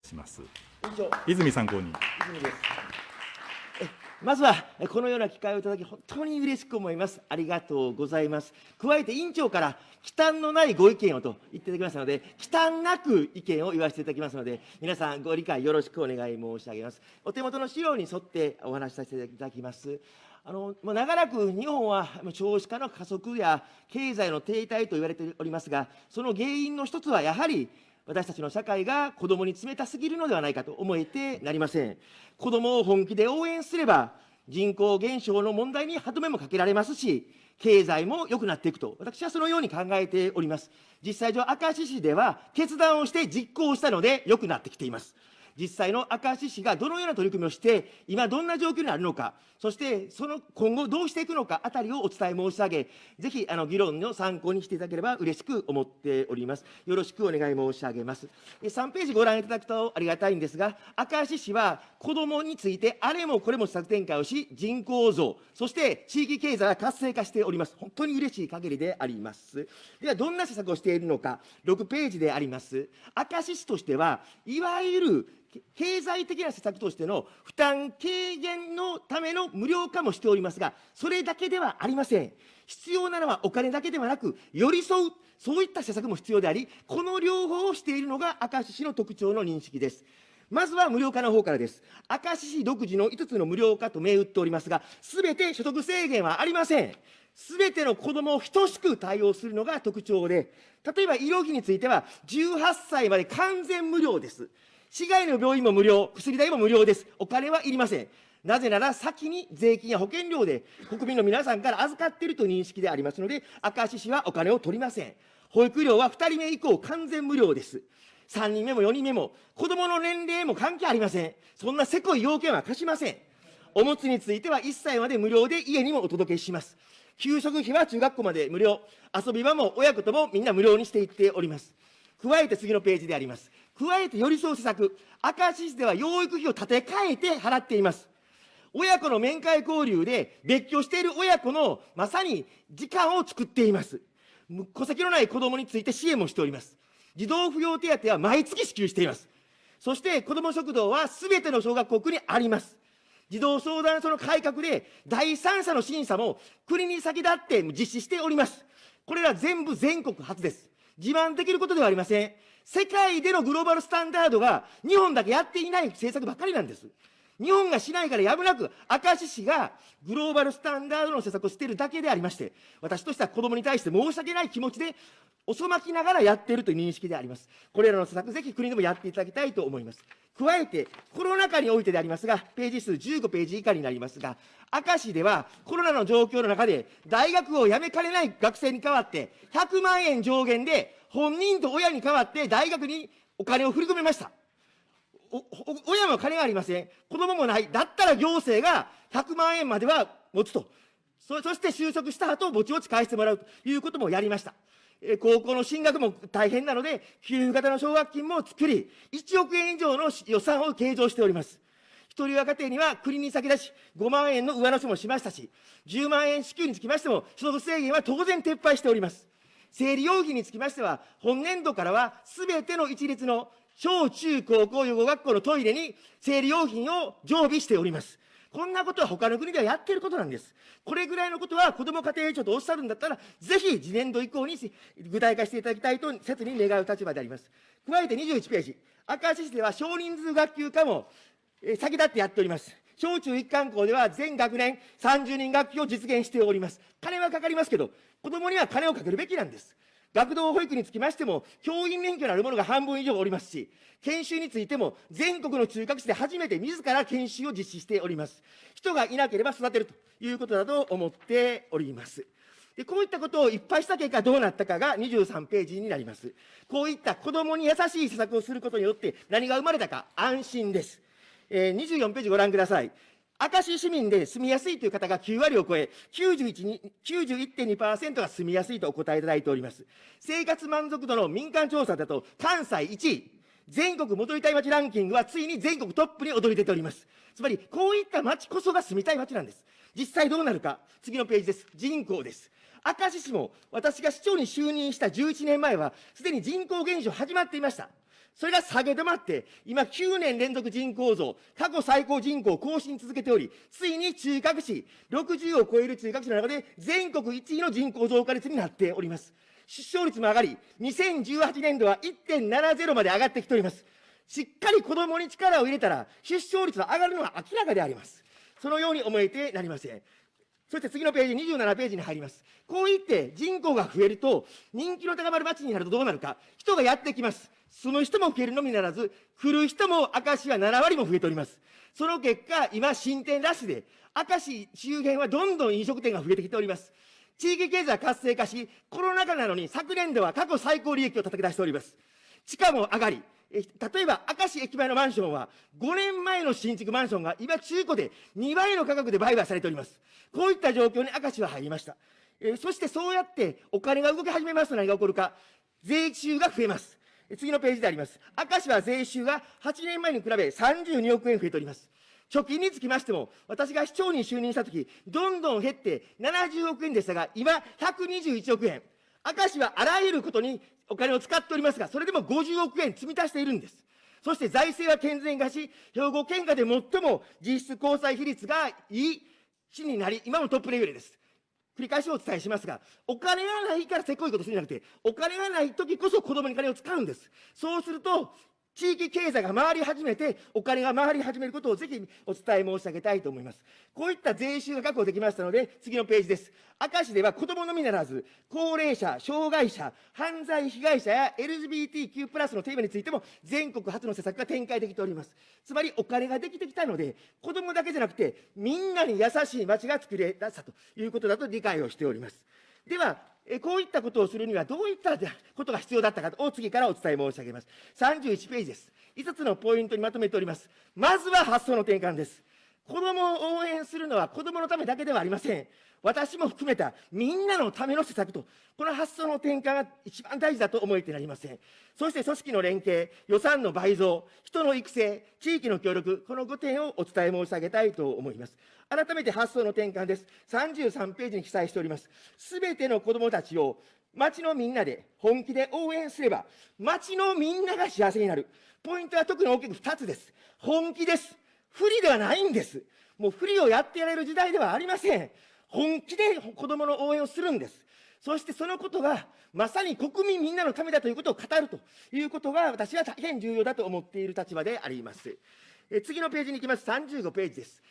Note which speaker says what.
Speaker 1: します。
Speaker 2: 委員長、
Speaker 1: 泉参考人。
Speaker 2: 泉です。まずはこのような機会をいただき、本当に嬉しく思います。ありがとうございます。加えて委員長から、忌憚のないご意見をと言っていただきましたので、忌憚なく意見を言わせていただきますので、皆さん、ご理解よろしくお願い申し上げます。お手元の資料に沿ってお話しさせていただきます。長らく日本は少子化の加速や経済の停滞と言われておりますが、その原因の一つはやはり、私たちの社会が子どもに冷たすぎるのではないかと思えてなりません。子どもを本気で応援すれば、人口減少の問題に歯止めもかけられますし、経済も良くなっていくと、私はそのように考えております。実際上、明石市では決断をして実行したので、良くなってきています。実際の明石市がどのような取り組みをして、今どんな状況にあるのか、そしてその今後どうしていくのかあたりをお伝え申し上げ、ぜひ議論の参考にしていただければ嬉しく思っております。よろしくお願い申し上げます。3ページご覧いただくとありがたいんですが、明石市は子どもについてあれもこれも施策展開をし、人口増、そして地域経済が活性化しております。本当に嬉しい限りであります。では、どんな施策をしているのか、6ページであります。明石市としては、いわゆる経済的な施策としての負担軽減のための無料化もしておりますが、それだけではありません。必要なのはお金だけではなく、寄り添う、そういった施策も必要であり、この両方をしているのが明石市の特徴の認識です。まずは無料化の方からです。明石市独自の5つの無料化と銘打っておりますが、すべて所得制限はありません。すべての子どもを等しく対応するのが特徴で、例えば医療費については、18歳まで完全無料です。市外の病院も無料、薬代も無料です。お金はいりません。なぜなら先に税金や保険料で国民の皆さんから預かっているという認識でありますので、明石市はお金を取りません。保育料は2人目以降完全無料です。3人目も4人目も、子どもの年齢も関係ありません。そんなせこい要件は課しません。おむつについては1歳まで無料で家にもお届けします。給食費は中学校まで無料、遊び場も親子ともみんな無料にしていっております。加えて次のページであります。加えて寄り添う施策、明石市では養育費を立て替えて払っています。親子の面会交流で別居している親子のまさに時間を作っています。戸籍のない子どもについて支援もしております。児童扶養手当は毎月支給しています。そして子ども食堂はすべての小学校区にあります。児童相談所の改革で第三者の審査も国に先立って実施しております。これら全部全国初です。自慢できることではありません。世界でのグローバルスタンダードが日本だけやっていない政策ばっかりなんです。日本がしないからやむなく明石市がグローバルスタンダードの施策をしているだけでありまして、私としては子どもに対して申し訳ない気持ちで遅まきながらやっているという認識であります。これらの施策、ぜひ国でもやっていただきたいと思います。加えて、コロナ禍においてでありますが、ページ数15ページ以下になりますが、明石ではコロナの状況の中で、大学を辞めかねない学生に代わって、100万円上限で、本人と親に代わって大学にお金を振り込めました。親も金がありません。子供もない。だったら行政が100万円までは持つと。そして就職した後、ぼちぼち返してもらうということもやりました。高校の進学も大変なので、給付型の奨学金も作り、1億円以上の予算を計上しております。一人親家庭には国に先立ち、5万円の上乗せもしましたし、10万円支給につきましても、所得制限は当然撤廃しております。生理用品につきましては、本年度からはすべての一律の小中高校養護学校のトイレに生理用品を常備しております。こんなことは他の国ではやっていることなんです。これぐらいのことは子ども家庭庁とおっしゃるんだったら、ぜひ次年度以降に具体化していただきたいと切に願う立場であります。加えて21ページ、明石市では少人数学級化も先立ってやっております。小中一貫校では全学年30人学級を実現しております。金はかかりますけど、子どもには金をかけるべきなんです。学童保育につきましても、教員免許のある者が半分以上おりますし、研修についても、全国の中核市で初めて自ら研修を実施しております。人がいなければ育てるということだと思っております。で、こういったことをいっぱいした結果どうなったかが23ページになります。こういった子どもに優しい施策をすることによって何が生まれたか、安心です。24ページご覧ください。明石市民で住みやすいという方が9割を超え、91.2% が住みやすいとお答えいただいております。生活満足度の民間調査だと、関西1位、全国戻りたい街ランキングはついに全国トップに躍り出ております。つまり、こういった街こそが住みたい街なんです。実際どうなるか、次のページです。人口です。明石市も、私が市長に就任した11年前は、すでに人口減少始まっていました。それが下げ止まって、今9年連続人口増、過去最高人口を更新続けており、ついに中核市、60を超える中核市の中で全国1位の人口増加率になっております。出生率も上がり、2018年度は 1.70 まで上がってきております。しっかり子どもに力を入れたら、出生率は上がるのは明らかであります。そのように思えてなりません。そして次のページ、27ページに入ります。こう言って人口が増えると、人気の高まる町になるとどうなるか、人がやってきます。住む人も増えるのみならず、来る人も明石は7割も増えております。その結果、今、新店ラッシュで、明石周辺はどんどん飲食店が増えてきております。地域経済は活性化し、コロナ禍なのに昨年度は過去最高利益を叩き出しております。地価も上がり、例えば明石駅前のマンションは、5年前の新築マンションが今、中古で2倍の価格で売買されております。こういった状況に明石は入りました。そしてそうやってお金が動き始めますと何が起こるか、税収が増えます。次のページであります。明石は税収が8年前に比べ32億円増えております。貯金につきましても、私が市長に就任したとき、どんどん減って70億円でしたが、今、121億円。明石はあらゆることにお金を使っておりますが、それでも50億円積み足しているんです。そして財政は健全化し、兵庫県下で最も実質交際比率がいい市になり、今もトップレベルです。繰り返しお伝えしますが、お金がないからせこいことするんじゃなくて、お金がないときこそ子供に金を使うんです。そうすると、地域経済が回り始めて、お金が回り始めることをぜひお伝え申し上げたいと思います。こういった税収が確保できましたので、次のページです。明石では子どものみならず、高齢者、障害者、犯罪被害者や LGBTQ+ のテーマについても、全国初の施策が展開できております。つまり、お金ができてきたので、子どもだけじゃなくて、みんなに優しい街が作れたということだと理解をしております。では、こういったことをするにはどういったことが必要だったかを次からお伝え申し上げます。31ページです。5つのポイントにまとめております。まずは発想の転換です。子どもを応援するのは子どものためだけではありません。私も含めたみんなのための施策と、この発想の転換が一番大事だと思えてなりません。そして組織の連携、予算の倍増、人の育成、地域の協力、この5点をお伝え申し上げたいと思います。改めて発想の転換です。33ページに記載しております。すべての子どもたちを町のみんなで本気で応援すれば、町のみんなが幸せになる。ポイントは特に大きく2つです。本気です。不利ではないんです。もう不利をやってやれる時代ではありません。本気で子どもの応援をするんです。そしてそのことが、まさに国民みんなのためだということを語るということが、私は大変重要だと思っている立場であります。次のページに行きます。35ページです。